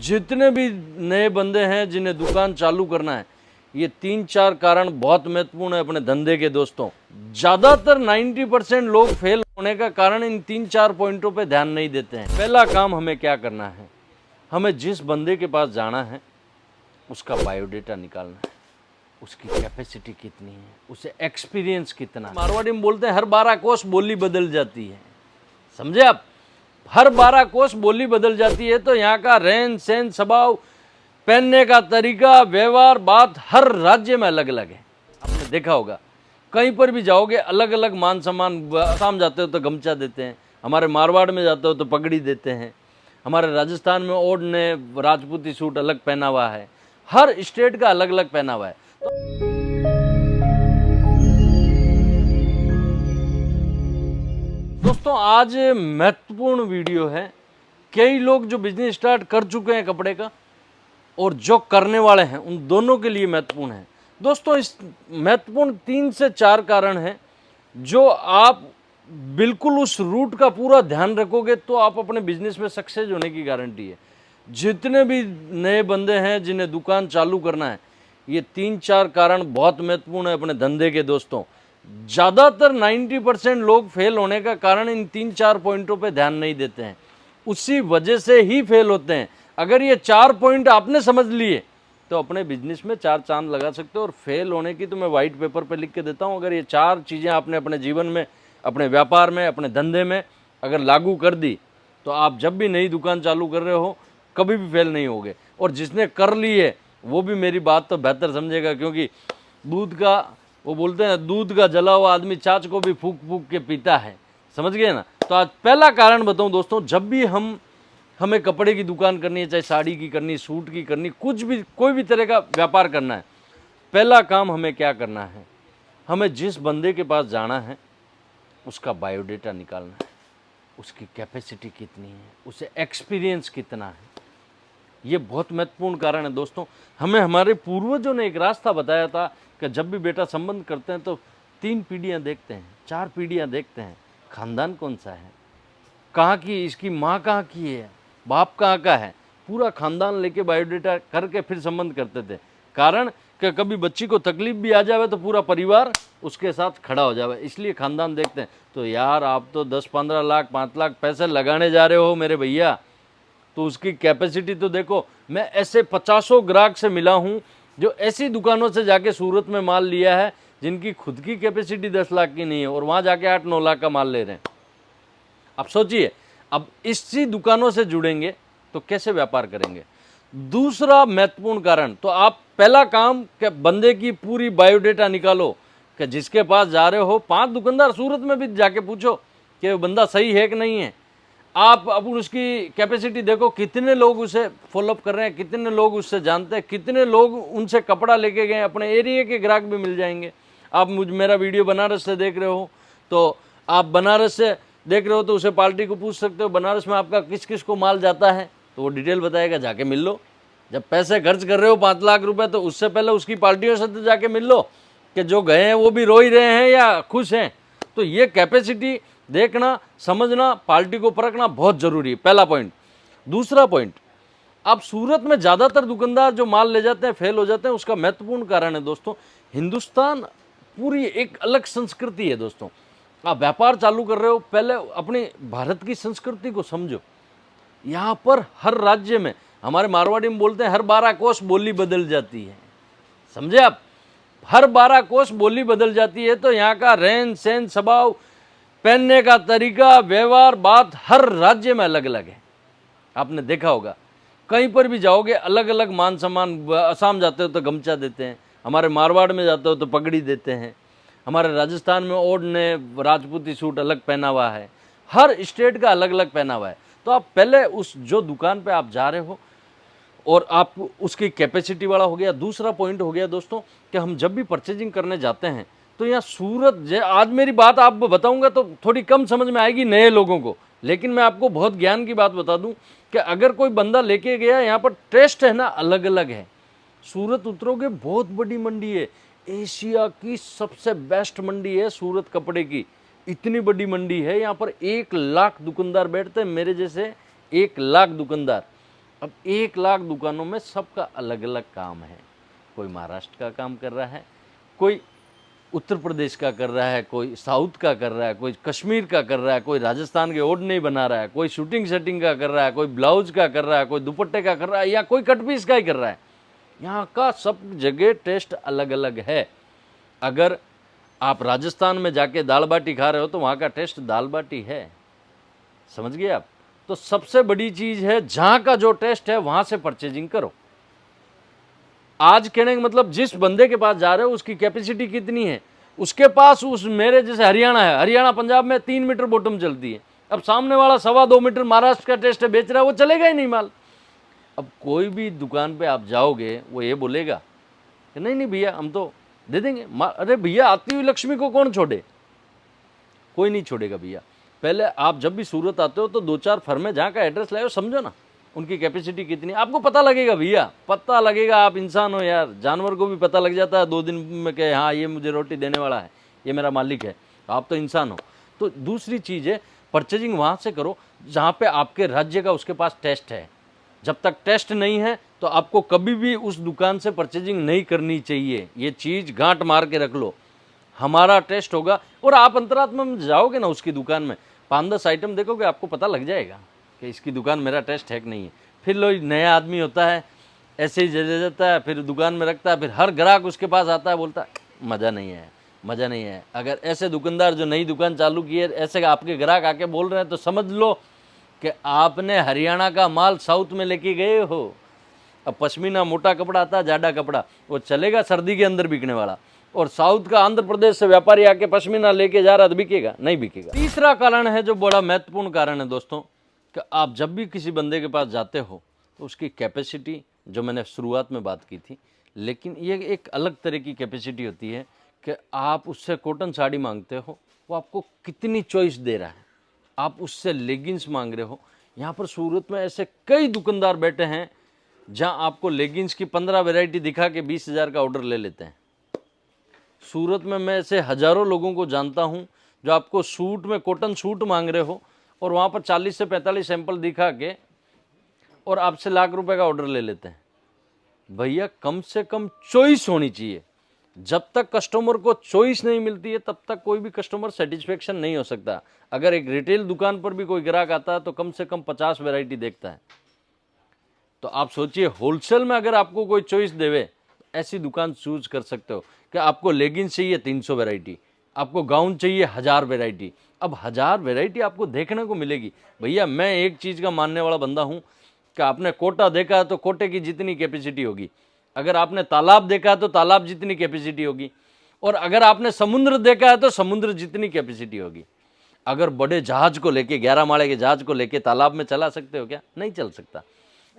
जितने भी नए बंदे हैं जिन्हें दुकान चालू करना है, ये 3-4 कारण बहुत महत्वपूर्ण है अपने धंधे के दोस्तों। ज़्यादातर 90% लोग फेल होने का कारण इन 3-4 पॉइंटों पे ध्यान नहीं देते हैं। पहला काम हमें क्या करना है, हमें जिस बंदे के पास जाना है उसका बायोडेटा निकालना है, उसकी कैपेसिटी कितनी है, उसे एक्सपीरियंस कितना है। मारवाड़ी में बोलते हैं हर 12 कोस बोली बदल जाती है, समझे आप? हर 12 कोस बोली बदल जाती है, तो यहाँ का रहन सहन, स्वभाव, पहनने का तरीका, व्यवहार, बात हर राज्य में अलग अलग है। आपने देखा होगा कहीं पर भी जाओगे अलग अलग मान सम्मान। आसाम जाते हो तो गमछा देते हैं, हमारे मारवाड़ में जाते हो तो पगड़ी देते हैं, हमारे राजस्थान में ओढ़ ने राजपूती सूट अलग पहना हुआ है। हर स्टेट का अलग अलग पहना हुआ है। दोस्तों आज महत्वपूर्ण वीडियो है। कई लोग जो बिजनेस स्टार्ट कर चुके हैं कपड़े का और जो करने वाले हैं उन दोनों के लिए महत्वपूर्ण है। दोस्तों इस महत्वपूर्ण 3 से 4 कारण हैं जो आप बिल्कुल उस रूट का पूरा ध्यान रखोगे तो आप अपने बिजनेस में सक्सेस होने की गारंटी है। जितने भी नए बंदे हैं जिन्हें दुकान चालू करना है, ये 3-4 कारण बहुत महत्वपूर्ण है अपने धंधे के दोस्तों। ज़्यादातर 90% लोग फेल होने का कारण इन 3-4 पॉइंटों पे ध्यान नहीं देते हैं, उसी वजह से ही फेल होते हैं। अगर ये 4 पॉइंट आपने समझ लिए तो अपने बिजनेस में 4 चांद लगा सकते हो। और फेल होने की तो मैं वाइट पेपर पे लिख के देता हूँ। अगर ये 4 चीज़ें आपने अपने जीवन में, अपने व्यापार में, अपने धंधे में अगर लागू कर दी तो आप जब भी नई दुकान चालू कर रहे हो कभी भी फेल नहीं होगे। और जिसने कर ली है वो भी मेरी बात तो बेहतर समझेगा, क्योंकि दूध का, वो बोलते हैं दूध का जला हुआ आदमी छाछ को भी फूक फूक के पीता है, समझ गए ना। तो आज पहला कारण बताऊं दोस्तों, जब भी हमें कपड़े की दुकान करनी है, चाहे साड़ी की करनी, सूट की करनी, कुछ भी कोई भी तरह का व्यापार करना है, पहला काम हमें क्या करना है, हमें जिस बंदे के पास जाना है उसका बायोडेटा निकालना है, उसकी कैपेसिटी कितनी है, उसे एक्सपीरियंस कितना है। ये बहुत महत्वपूर्ण कारण है दोस्तों। हमें हमारे पूर्वजों ने एक रास्ता बताया था कि जब भी बेटा संबंध करते हैं तो 3 पीढ़ियाँ देखते हैं, 4 पीढ़ियाँ देखते हैं, खानदान कौन सा है, कहाँ की, इसकी माँ कहाँ की है, बाप कहाँ का है, पूरा खानदान लेके बायोडेटा करके फिर संबंध करते थे। कारण कि कभी बच्ची को तकलीफ भी आ जाए तो पूरा परिवार उसके साथ खड़ा हो जाए, इसलिए खानदान देखते हैं। तो यार आप तो 10-15 लाख 5 लाख पैसे लगाने जा रहे हो मेरे भैया, तो उसकी कैपेसिटी तो देखो। मैं ऐसे 50 ग्राहक से मिला हूँ जो ऐसी दुकानों से जाके सूरत में माल लिया है जिनकी खुद की कैपेसिटी 10 लाख की नहीं है और वहाँ जाके 8-9 लाख का माल ले रहे हैं। अब सोचिए, अब इसी दुकानों से जुड़ेंगे तो कैसे व्यापार करेंगे। दूसरा महत्वपूर्ण कारण, तो आप पहला काम कि बंदे की पूरी बायोडेटा निकालो कि जिसके पास जा रहे हो 5 दुकानदार सूरत में भी जाके पूछो कि बंदा सही है कि नहीं है। आप अब उसकी कैपेसिटी देखो, कितने लोग उसे फॉलोअप कर रहे हैं, कितने लोग उससे जानते हैं, कितने लोग उनसे कपड़ा लेके गए। अपने एरिया के ग्राहक भी मिल जाएंगे। आप मेरा वीडियो बनारस से देख रहे हो तो आप बनारस से देख रहे हो तो उसे पार्टी को पूछ सकते हो बनारस में आपका किस किस को माल जाता है, तो वो डिटेल बताएगा, जाके मिल लो। जब पैसे खर्च कर रहे हो 5 लाख रुपए, तो उससे पहले उसकी पार्टियों से तो जाके मिल लो कि जो गए हैं वो भी रो ही रहे हैं या खुश हैं। तो ये कैपेसिटी देखना, समझना, पार्टी को परखना बहुत ज़रूरी है, पहला पॉइंट। दूसरा पॉइंट, अब सूरत में ज़्यादातर दुकानदार जो माल ले जाते हैं फेल हो जाते हैं, उसका महत्वपूर्ण कारण है दोस्तों, हिंदुस्तान पूरी एक अलग संस्कृति है दोस्तों। आप व्यापार चालू कर रहे हो, पहले अपनी भारत की संस्कृति को समझो। यहाँ पर हर राज्य में, हमारे मारवाड़ी में बोलते हैं हर 12 कोस बोली बदल जाती है, समझे आप? हर 12 कोस बोली बदल जाती है, तो यहाँ का रहन सहन, स्वभाव, पहनने का तरीका, व्यवहार, बात हर राज्य में अलग अलग है। आपने देखा होगा कहीं पर भी जाओगे अलग अलग मान सम्मान। आसाम जाते हो तो गमछा देते हैं, हमारे मारवाड़ में जाते हो तो पगड़ी देते हैं, हमारे राजस्थान में ओढ़ ने राजपूती सूट अलग पहना हुआ है। हर स्टेट का अलग अलग पहना हुआ है। तो आप पहले उस जो दुकान पे आप जा रहे हो और आप उसकी कैपेसिटी वाला हो गया। दूसरा पॉइंट हो गया दोस्तों कि हम जब भी परचेजिंग करने जाते हैं तो यहाँ सूरत, आज मेरी बात आप बताऊंगा तो थोड़ी कम समझ में आएगी नए लोगों को, लेकिन मैं आपको बहुत ज्ञान की बात बता दूं कि अगर कोई बंदा लेके गया, यहाँ पर टेस्ट है ना अलग अलग है। सूरत उतरोगे, बहुत बड़ी मंडी है, एशिया की सबसे बेस्ट मंडी है सूरत कपड़े की। इतनी बड़ी मंडी है, यहाँ पर 1 लाख दुकानदार बैठते हैं, मेरे जैसे 1 लाख दुकानदार। अब 1 लाख दुकानों में सबका अलग अलग काम है। कोई महाराष्ट्र का काम कर रहा है, कोई उत्तर प्रदेश का कर रहा है, कोई साउथ का कर रहा है, कोई कश्मीर का कर रहा है, कोई राजस्थान के ओढ़नी बना रहा है, कोई शूटिंग सेटिंग का कर रहा है, कोई ब्लाउज का कर रहा है, कोई दुपट्टे का कर रहा है, या कोई कट पीस का ही कर रहा है। यहाँ का सब जगह टेस्ट अलग अलग है। अगर आप राजस्थान में जाके दाल बाटी खा रहे हो तो वहाँ का टेस्ट दाल बाटी है, समझ गए आप। तो सबसे बड़ी चीज़ है जहाँ का जो टेस्ट है वहाँ से परचेजिंग करो। आज कहने का मतलब जिस बंदे के पास जा रहे हो उसकी कैपेसिटी कितनी है, उसके पास उस मेरे जैसे हरियाणा है, हरियाणा पंजाब में 3 मीटर बॉटम चलती है, अब सामने वाला 2.25 मीटर महाराष्ट्र का टेस्ट है बेच रहा है, वो चलेगा ही नहीं माल। अब कोई भी दुकान पे आप जाओगे वो ये बोलेगा कि नहीं नहीं भैया हम तो दे देंगे। अरे भैया आती हुई लक्ष्मी को कौन छोड़े, कोई नहीं छोड़ेगा भैया। पहले आप जब भी सूरत आते हो तो 2-4 फर्में जहाँ का एड्रेस लाओ, समझो ना उनकी कैपेसिटी कितनी, आपको पता लगेगा भैया, पता लगेगा। आप इंसान हो यार, जानवर को भी पता लग जाता है 2 दिन में कि हाँ ये मुझे रोटी देने वाला है, ये मेरा मालिक है। आप तो इंसान हो। तो दूसरी चीज़ है परचेजिंग वहाँ से करो जहाँ पे आपके राज्य का उसके पास टेस्ट है। जब तक टेस्ट नहीं है तो आपको कभी भी उस दुकान से परचेजिंग नहीं करनी चाहिए। ये चीज़ गांठ मार के रख लो, हमारा टेस्ट होगा। और आप अंतरात्मा में जाओगे ना उसकी दुकान में, 5-10 आइटम देखोगे, आपको पता लग जाएगा कि इसकी दुकान मेरा टेस्ट है कि नहीं है। फिर लोग नया आदमी होता है ऐसे ही जज जाता है, फिर दुकान में रखता है, फिर हर ग्राहक उसके पास आता है बोलता है मज़ा नहीं है, मज़ा नहीं है। अगर ऐसे दुकानदार जो नई दुकान चालू की है ऐसे आपके ग्राहक आके बोल रहे हैं तो समझ लो कि आपने हरियाणा का माल साउथ में लेके गए हो। अब पश्मीना मोटा कपड़ा आता है, जाडा कपड़ा, वो चलेगा सर्दी के अंदर बिकने वाला, और साउथ का आंध्र प्रदेश से व्यापारी आके पश्मीना लेके जा रहा तो बिकेगा नहीं बिकेगा। तीसरा कारण है जो बड़ा महत्वपूर्ण कारण है दोस्तों, कि आप जब भी किसी बंदे के पास जाते हो तो उसकी कैपेसिटी, जो मैंने शुरुआत में बात की थी, लेकिन ये एक अलग तरह की कैपेसिटी होती है कि आप उससे कॉटन साड़ी मांगते हो, वो आपको कितनी चॉइस दे रहा है। आप उससे लेगिंग्स मांग रहे हो, यहाँ पर सूरत में ऐसे कई दुकानदार बैठे हैं जहाँ आपको लेगिंग्स की 15 वैरायटी दिखा के 20,000 का ऑर्डर ले लेते हैं। सूरत में मैं ऐसे हज़ारों लोगों को जानता हूँ जो आपको सूट में कॉटन सूट मांग रहे हो और वहाँ पर 40 से 45 सैंपल दिखा के और आपसे लाख रुपए का ऑर्डर ले लेते हैं। भैया कम से कम चॉइस होनी चाहिए। जब तक कस्टमर को चॉइस नहीं मिलती है तब तक कोई भी कस्टमर सेटिस्फेक्शन नहीं हो सकता। अगर एक रिटेल दुकान पर भी कोई ग्राहक आता है तो कम से कम 50 वैरायटी देखता है। तो आप सोचिए होलसेल में अगर आपको कोई चॉइस देवे, ऐसी दुकान चूज कर सकते हो कि आपको लेगिंग्स चाहिए 300 वैरायटी, आपको गाउन चाहिए 1000 वैरायटी। अब 1000 वैरायटी आपको देखने को मिलेगी। भैया मैं एक चीज़ का मानने वाला बंदा हूँ कि आपने कोटा देखा है तो कोटे की जितनी कैपेसिटी होगी, अगर आपने तालाब देखा है तो तालाब जितनी कैपेसिटी होगी, और अगर आपने समुद्र देखा है तो समुद्र जितनी कैपेसिटी होगी। अगर बड़े जहाज को लेके 11 माले के जहाज को लेके तालाब में चला सकते हो क्या? नहीं चल सकता।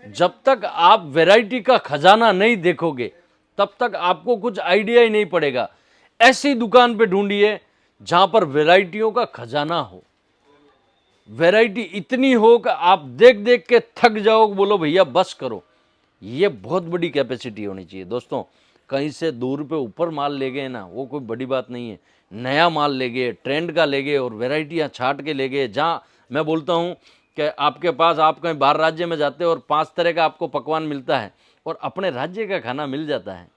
जब तक आप वैरायटी का खजाना नहीं देखोगे तब तक आपको कुछ आइडिया ही नहीं पड़ेगा। ऐसी दुकान पे ढूंढिए जहां पर वैरायटियों का खजाना हो, वैरायटी इतनी हो कि आप देख देख के थक जाओ, बोलो भैया बस करो। ये बहुत बड़ी कैपेसिटी होनी चाहिए दोस्तों। कहीं से 2 रुपये ऊपर माल ले गए ना, वो कोई बड़ी बात नहीं है। नया माल ले गए, ट्रेंड का ले गए और वैरायटियाँ छाट के ले गए। जहाँ मैं बोलता हूँ कि आपके पास, आप कहीं बाहर राज्य में जाते हो और 5 तरह का आपको पकवान मिलता है और अपने राज्य का खाना मिल जाता है,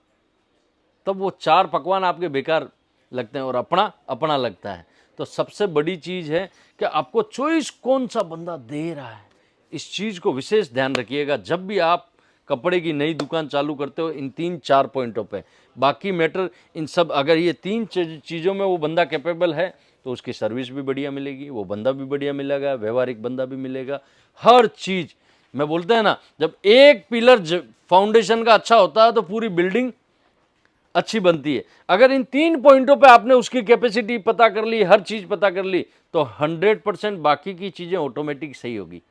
तब वो 4 पकवान आपके बेकार लगते हैं और अपना अपना लगता है। तो सबसे बड़ी चीज़ है कि आपको चॉइस कौन सा बंदा दे रहा है, इस चीज़ को विशेष ध्यान रखिएगा जब भी आप कपड़े की नई दुकान चालू करते हो। इन 3-4 पॉइंटों पे, बाकी मैटर इन सब, अगर ये 3 चीज़ों में वो बंदा कैपेबल है तो उसकी सर्विस भी बढ़िया मिलेगी, वो बंदा भी बढ़िया मिलेगा, व्यवहारिक बंदा भी मिलेगा, हर चीज़। मैं बोलते हैं ना, जब एक पिलर फाउंडेशन का अच्छा होता है तो पूरी बिल्डिंग अच्छी बनती है। अगर इन 3 पॉइंटों पे आपने उसकी कैपेसिटी पता कर ली, हर चीज़ पता कर ली, तो 100% बाकी की चीज़ें ऑटोमेटिक सही होगी।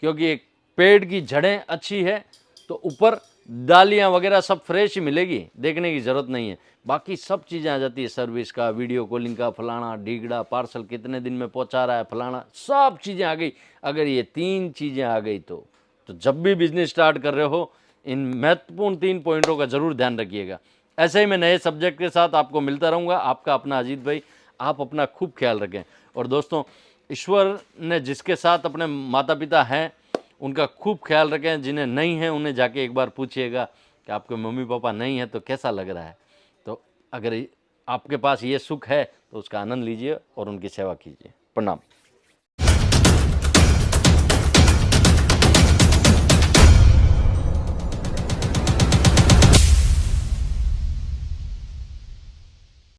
क्योंकि एक पेड़ की जड़ें अच्छी है तो ऊपर डालियाँ वगैरह सब फ्रेश ही मिलेगी, देखने की ज़रूरत नहीं है। बाकी सब चीज़ें आ जाती है, सर्विस का, वीडियो कॉलिंग का, फलाना ढीगड़ा, पार्सल कितने दिन में पहुंचा रहा है, फलाना, सब चीज़ें आ गई। अगर ये 3 चीज़ें आ गई तो जब भी बिजनेस स्टार्ट कर रहे हो इन महत्वपूर्ण 3 पॉइंटों का ज़रूर ध्यान रखिएगा। ऐसे ही मैं नए सब्जेक्ट के साथ आपको मिलता रहूँगा। आपका अपना अजीत भाई। आप अपना खूब ख्याल रखें। और दोस्तों, ईश्वर ने जिसके साथ, अपने माता पिता हैं उनका खूब ख्याल रखें। जिन्हें नहीं है उन्हें जाके एक बार पूछिएगा कि आपके मम्मी पापा नहीं है तो कैसा लग रहा है। तो अगर आपके पास ये सुख है तो उसका आनंद लीजिए और उनकी सेवा कीजिए। प्रणाम।